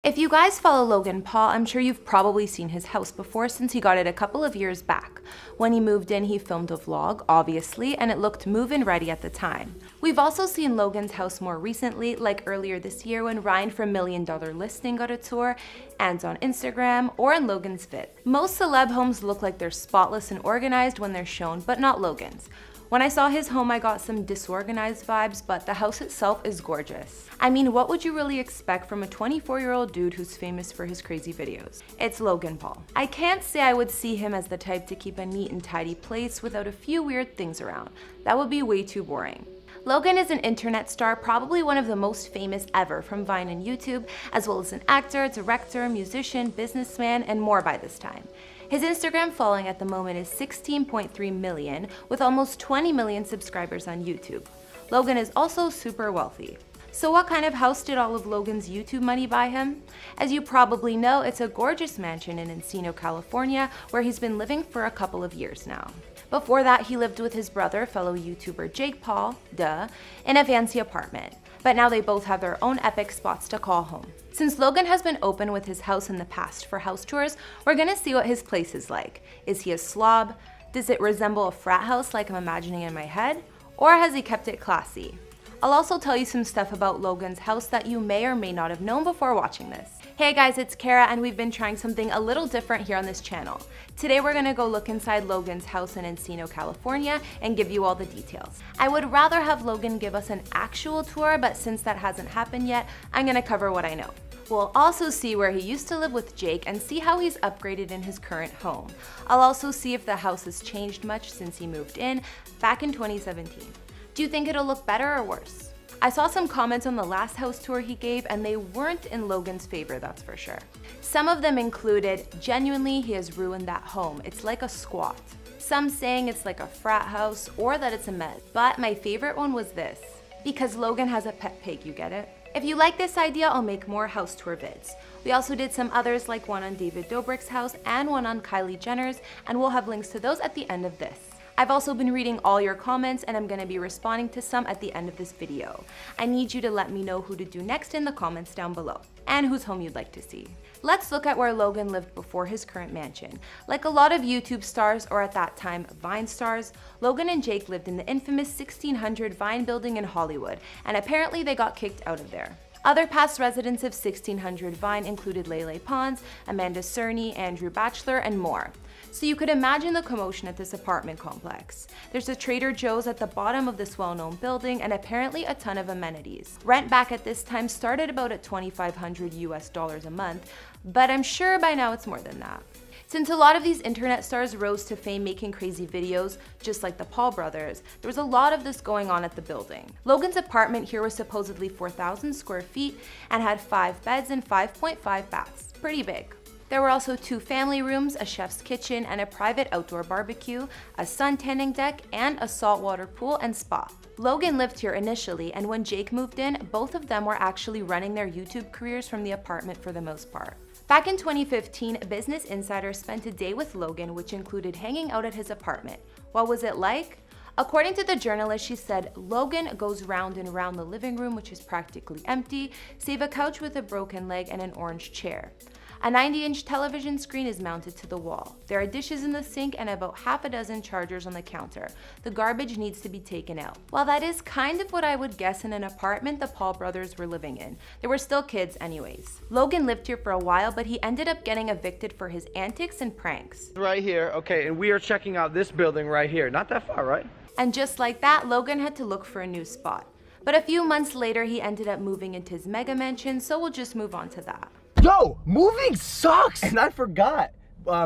If you guys follow Logan Paul, I'm sure you've probably seen his house before since he got it a couple of years back. When he moved in, he filmed a vlog, obviously, and it looked move-in ready at the time. We've also seen Logan's house more recently, like earlier this year when Ryan from $1 Million Listing got a tour, and on Instagram, or in Logan's vid. Most celeb homes look like they're spotless and organized when they're shown, but not Logan's. When I saw his home, I got some disorganized vibes, but the house itself is gorgeous. I mean, what would you really expect from a 24-year-old dude who's famous for his crazy videos? It's Logan Paul. I can't say I would see him as the type to keep a neat and tidy place without a few weird things around. That would be way too boring. Logan is an internet star, probably one of the most famous ever from Vine and YouTube, as well as an actor, director, musician, businessman, and more by this time. His Instagram following at the moment is 16.3 million, with almost 20 million subscribers on YouTube. Logan is also super wealthy. So what kind of house did all of Logan's YouTube money buy him? As you probably know, it's a gorgeous mansion in Encino, California, where he's been living for a couple of years now. Before that, he lived with his brother, fellow YouTuber Jake Paul, in a fancy apartment. But now they both have their own epic spots to call home. Since Logan has been open with his house in the past for house tours, we're gonna see what his place is like. Is he a slob? Does it resemble a frat house like I'm imagining in my head? Or has he kept it classy? I'll also tell you some stuff about Logan's house that you may or may not have known before watching this. Hey guys, it's Kara and we've been trying something a little different here on this channel. Today we're gonna go look inside Logan's house in Encino, California and give you all the details. I would rather have Logan give us an actual tour, but since that hasn't happened yet, I'm gonna cover what I know. We'll also see where he used to live with Jake and see how he's upgraded in his current home. I'll also see if the house has changed much since he moved in back in 2017. Do you think it'll look better or worse? I saw some comments on the last house tour he gave and they weren't in Logan's favor, that's for sure. Some of them included, genuinely he has ruined that home, it's like a squat. Some saying it's like a frat house or that it's a mess. But my favorite one was this, because Logan has a pet pig, you get it? If you like this idea, I'll make more house tour vids. We also did some others like one on David Dobrik's house and one on Kylie Jenner's, and we'll have links to those at the end of this. I've also been reading all your comments and I'm gonna be responding to some at the end of this video. I need you to let me know who to do next in the comments down below, and whose home you'd like to see. Let's look at where Logan lived before his current mansion. Like a lot of YouTube stars, or at that time, Vine stars, Logan and Jake lived in the infamous 1600 Vine building in Hollywood, and apparently they got kicked out of there. Other past residents of 1600 Vine included Lele Pons, Amanda Cerny, Andrew Bachelor, and more. So you could imagine the commotion at this apartment complex. There's a Trader Joe's at the bottom of this well-known building and apparently a ton of amenities. Rent back at this time started about at $2,500 US a month, but I'm sure by now it's more than that. Since a lot of these internet stars rose to fame making crazy videos, just like the Paul brothers, there was a lot of this going on at the building. Logan's apartment here was supposedly 4,000 square feet and had 5 beds and 5.5 baths. Pretty big. There were also 2 family rooms, a chef's kitchen, and a private outdoor barbecue, a sun tanning deck, and a saltwater pool and spa. Logan lived here initially, and when Jake moved in, both of them were actually running their YouTube careers from the apartment for the most part. Back in 2015, Business Insider spent a day with Logan, which included hanging out at his apartment. What was it like? According to the journalist, she said, Logan goes round and round the living room, which is practically empty, save a couch with a broken leg and an orange chair. A 90-inch television screen is mounted to the wall. There are dishes in the sink and about half a dozen chargers on the counter. The garbage needs to be taken out. While that is kind of what I would guess in an apartment the Paul brothers were living in, they were still kids anyways. Logan lived here for a while, but he ended up getting evicted for his antics and pranks. Right here, okay, and we are checking out this building right here. Not that far, right? And just like that, Logan had to look for a new spot. But a few months later, he ended up moving into his mega mansion, so we'll just move on to that. Yo, moving sucks! And I forgot,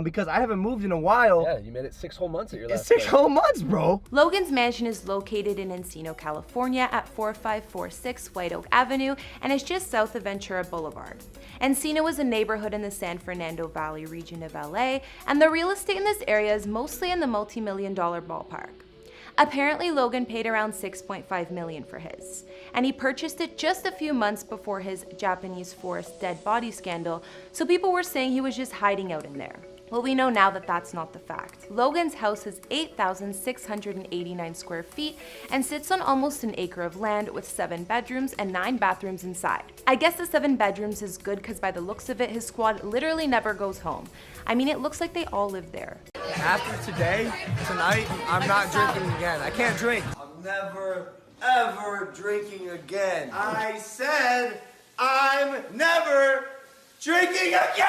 because I haven't moved in a while. Yeah, you made it 6 whole months at your last 6 place. whole months, bro. Logan's mansion is located in Encino, California at 4546 White Oak Avenue and is just south of Ventura Boulevard. Encino is a neighborhood in the San Fernando Valley region of LA, and the real estate in this area is mostly in the multi-million-dollar ballpark. Apparently, Logan paid around $6.5 million for his, and he purchased it just a few months before his Japanese forest dead body scandal, so people were saying he was just hiding out in there. Well, we know now that that's not the fact. Logan's house is 8,689 square feet and sits on almost an acre of land with 7 bedrooms and 9 bathrooms inside. I guess the 7 bedrooms is good because by the looks of it, his squad literally never goes home. I mean, it looks like they all live there. After tonight, I'm not drinking again. I can't drink. I'm never, ever drinking again. I said I'm never drinking again!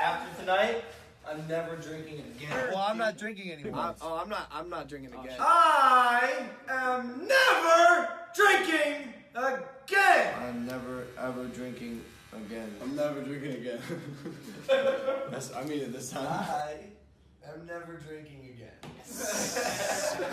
After tonight, I'm never drinking again. Well, I'm not drinking anymore. I'm not drinking again. I am never drinking again! I'm never ever drinking again. I'm never drinking again. I mean it this time. I am never drinking again.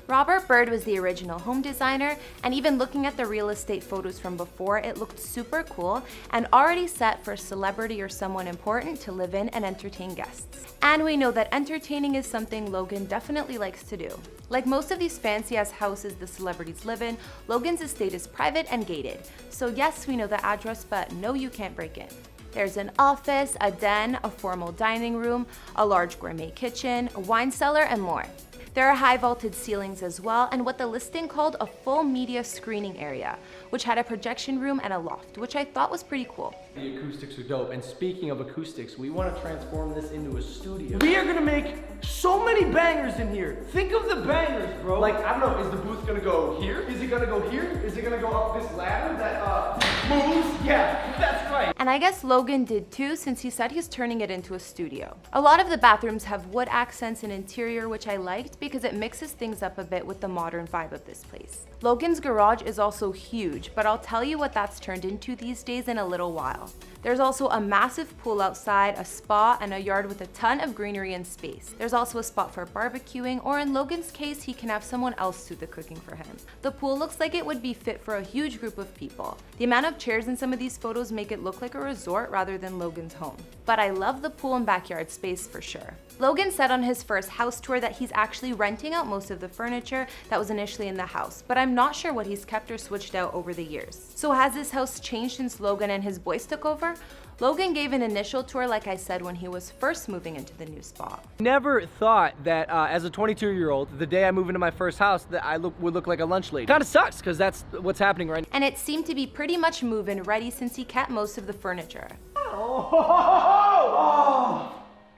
Robert Bird was the original home designer, and even looking at the real estate photos from before, it looked super cool and already set for a celebrity or someone important to live in and entertain guests. And we know that entertaining is something Logan definitely likes to do. Like most of these fancy-ass houses the celebrities live in, Logan's estate is private and gated. So yes, we know the address, but no, you can't break in. There's an office, a den, a formal dining room, a large gourmet kitchen, a wine cellar, and more. There are high vaulted ceilings as well, and what the listing called a full media screening area, which had a projection room and a loft, which I thought was pretty cool. The acoustics are dope. And speaking of acoustics, we want to transform this into a studio. We are gonna make so many bangers in here. Think of the bangers, bro. Like, I don't know, is the booth gonna go here? Is it gonna go here? Is it gonna go up this ladder that moves? Yeah, that's right. And I guess Logan did too, since he said he's turning it into a studio. A lot of the bathrooms have wood accents and interior, which I liked because it mixes things up a bit with the modern vibe of this place. Logan's garage is also huge, but I'll tell you what that's turned into these days in a little while. There's also a massive pool outside, a spa, and a yard with a ton of greenery and space. There's also a spot for barbecuing, or in Logan's case, he can have someone else do the cooking for him. The pool looks like it would be fit for a huge group of people. The amount of chairs in some of these photos make it look like a resort rather than Logan's home. But I love the pool and backyard space for sure. Logan said on his first house tour that he's actually renting out most of the furniture that was initially in the house, but I'm not sure what he's kept or switched out over the years. So has this house changed since Logan and his boys took over? Logan gave an initial tour, like I said, when he was first moving into the new spot. Never thought that as a 22-year-old, the day I move into my first house, that I would look like a lunch lady. Kind of sucks, because that's what's happening right now. And it seemed to be pretty much move-in ready since he kept most of the furniture. Oh,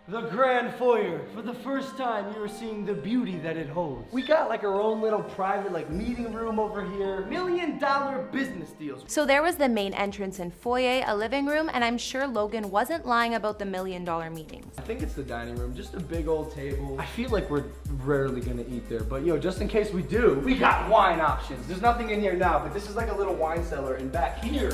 the grand foyer. For the first time, you are seeing the beauty that it holds. We got like our own little private meeting room over here. $1 million business deals. So there was the main entrance and foyer, a living room, and I'm sure Logan wasn't lying about the $1 million meetings. I think it's the dining room, just a big old table. I feel like we're rarely gonna eat there, but just in case we do, we got wine options. There's nothing in here now, but this is like a little wine cellar, and back here,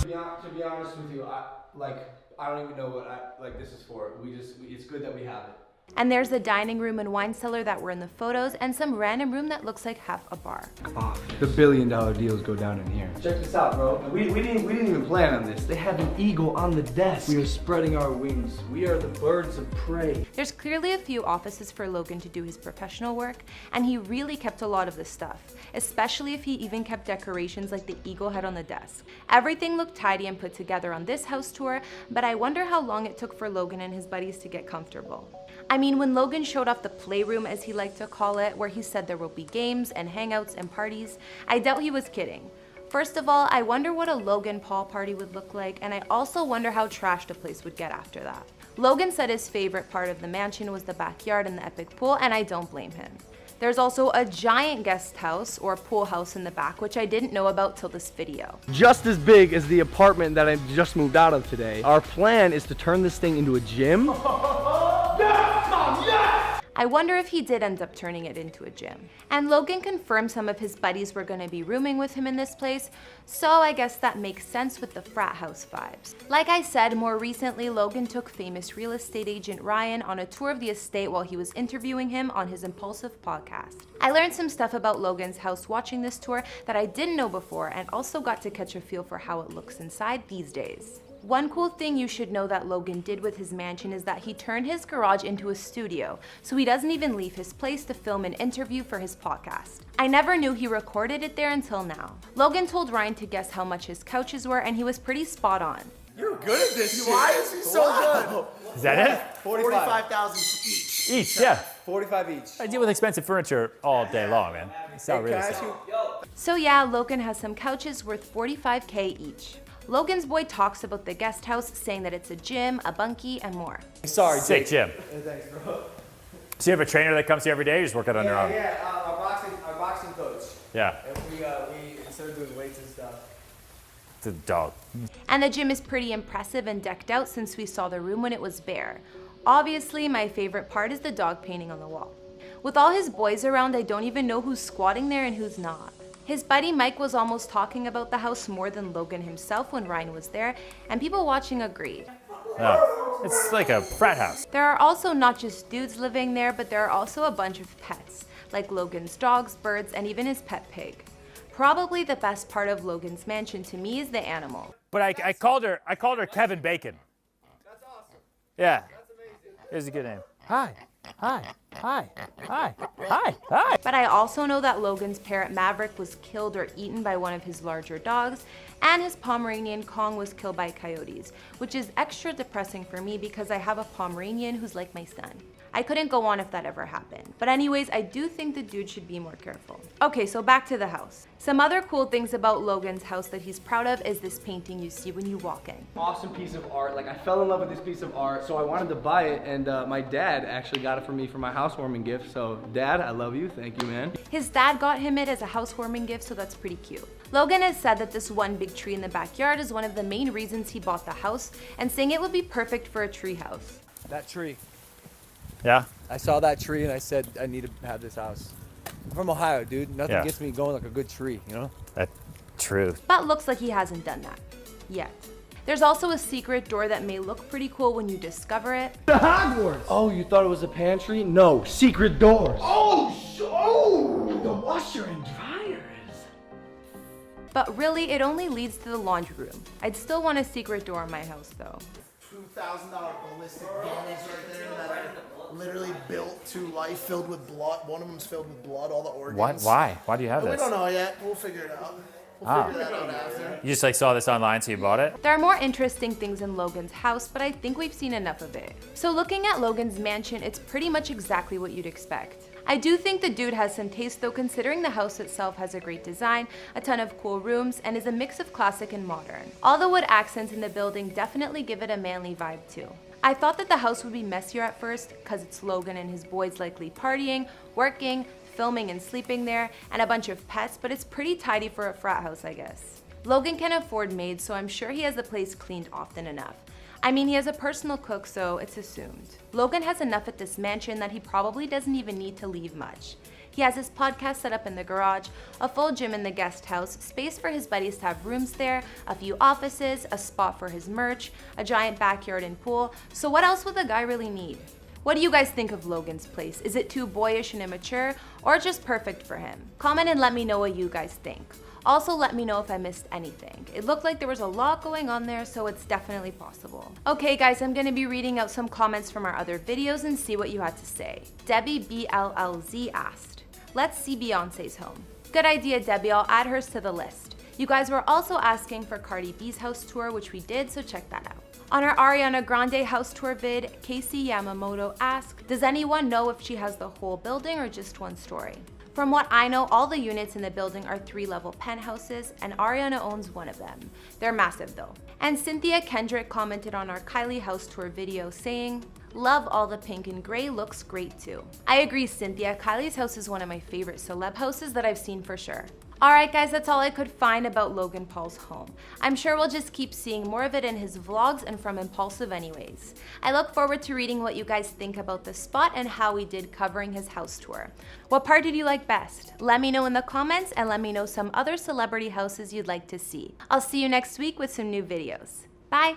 to be honest with you, I don't even know what this is for. It's good that we have it. And there's the dining room and wine cellar that were in the photos, and some random room that looks like half a bar. Oh, the $1 billion deals go down in here. Check this out, bro. We didn't even plan on this. They have an eagle on the desk. We are spreading our wings. We are the birds of prey. There's clearly a few offices for Logan to do his professional work, and he really kept a lot of the stuff, especially if he even kept decorations like the eagle head on the desk. Everything looked tidy and put together on this house tour, but I wonder how long it took for Logan and his buddies to get comfortable. I mean, when Logan showed off the playroom, as he liked to call it, where he said there will be games and hangouts and parties, I doubt he was kidding. First of all, I wonder what a Logan Paul party would look like, and I also wonder how trashed the place would get after that. Logan said his favorite part of the mansion was the backyard and the epic pool, and I don't blame him. There's also a giant guest house or pool house in the back, which I didn't know about till this video. Just as big as the apartment that I just moved out of today. Our plan is to turn this thing into a gym. I wonder if he did end up turning it into a gym. And Logan confirmed some of his buddies were going to be rooming with him in this place, so I guess that makes sense with the frat house vibes. Like I said, more recently, Logan took famous real estate agent Ryan on a tour of the estate while he was interviewing him on his Impulsive podcast. I learned some stuff about Logan's house watching this tour that I didn't know before, and also got to catch a feel for how it looks inside these days. One cool thing you should know that Logan did with his mansion is that he turned his garage into a studio, so he doesn't even leave his place to film an interview for his podcast. I never knew he recorded it there until now. Logan told Ryan to guess how much his couches were, and he was pretty spot on. You're good at this. Why is he so good? Is that it? 45,000 each. Each, yeah. 45 each. I deal with expensive furniture all day long, man. It's not really sad. So yeah, Logan has some couches worth $45K each. Logan's boy talks about the guest house, saying that it's a gym, a bunkie, and more. Sorry, Sick Jake. gym. Thanks, bro. So you have a trainer that comes here every day, or you just work out on your own? Our boxing coach. Yeah. And we started doing weights and stuff. It's a dog. And the gym is pretty impressive and decked out since we saw the room when it was bare. Obviously, my favorite part is the dog painting on the wall. With all his boys around, I don't even know who's squatting there and who's not. His buddy Mike was almost talking about the house more than Logan himself when Ryan was there, and people watching agreed. Oh, it's like a frat house. There are also not just dudes living there, but there are also a bunch of pets, like Logan's dogs, birds, and even his pet pig. Probably the best part of Logan's mansion to me is the animal. But I called her Kevin Bacon. That's awesome. Yeah. That's amazing. Here's a good name. Hi. Hi. Hi. Hi. Hi. Hi. But I also know that Logan's parrot Maverick was killed or eaten by one of his larger dogs, and his Pomeranian Kong was killed by coyotes, which is extra depressing for me because I have a Pomeranian who's like my son. I couldn't go on if that ever happened. But anyways, I do think the dude should be more careful. Okay, so back to the house. Some other cool things about Logan's house that he's proud of is this painting you see when you walk in. Awesome piece of art. Like, I fell in love with this piece of art, so I wanted to buy it, and my dad actually got it for me for my housewarming gift. So, Dad, I love you. Thank you, man. His dad got him it as a housewarming gift, so that's pretty cute. Logan has said that this one big tree in the backyard is one of the main reasons he bought the house, and saying it would be perfect for a tree house. That tree. Yeah. I saw that tree and I said I need to have this house. I'm from Ohio, dude. Nothing Yeah. gets me going like a good tree, you know? That's true. But looks like he hasn't done that yet. There's also a secret door that may look pretty cool when you discover it. The Hogwarts! Oh, you thought it was a pantry? No, secret doors. The washer and dryers. But really, it only leads to the laundry room. I'd still want a secret door in my house though. $2,000 ballistic damage right there that I literally built to life, filled with blood. One of them's filled with blood, all the organs. What? Why? Why do you have We this? don't know yet. We'll figure it out. We'll figure that out after. You just like saw this online, so you bought it? There are more interesting things in Logan's house, but I think we've seen enough of it. So looking at Logan's mansion, it's pretty much exactly what you'd expect. I do think the dude has some taste though, considering the house itself has a great design, a ton of cool rooms, and is a mix of classic and modern. All the wood accents in the building definitely give it a manly vibe too. I thought that the house would be messier at first, because it's Logan and his boys likely partying, working, filming and sleeping there, and a bunch of pets, but it's pretty tidy for a frat house, I guess. Logan can afford maids, so I'm sure he has the place cleaned often enough. I mean, he has a personal cook, so it's assumed. Logan has enough at this mansion that he probably doesn't even need to leave much. He has his podcast set up in the garage, a full gym in the guest house, space for his buddies to have rooms there, a few offices, a spot for his merch, a giant backyard and pool, so what else would the guy really need? What do you guys think of Logan's place? Is it too boyish and immature, or just perfect for him? Comment and let me know what you guys think. Also, let me know if I missed anything. It looked like there was a lot going on there, so it's definitely possible. Okay guys, I'm gonna be reading out some comments from our other videos and see what you had to say. Debbie BLLZ asked, let's see Beyonce's home. Good idea, Debbie, I'll add hers to the list. You guys were also asking for Cardi B's house tour, which we did, so check that out. On our Ariana Grande house tour vid, Casey Yamamoto asked, does anyone know if she has the whole building or just one story? From what I know, all the units in the building are 3-level penthouses, and Ariana owns one of them. They're massive though. And Cynthia Kendrick commented on our Kylie house tour video saying, love all the pink and gray, looks great too. I agree, Cynthia. Kylie's house is one of my favorite celeb houses that I've seen for sure. Alright guys, that's all I could find about Logan Paul's home. I'm sure we'll just keep seeing more of it in his vlogs and from Impulsive anyways. I look forward to reading what you guys think about the spot and how we did covering his house tour. What part did you like best? Let me know in the comments and let me know some other celebrity houses you'd like to see. I'll see you next week with some new videos. Bye!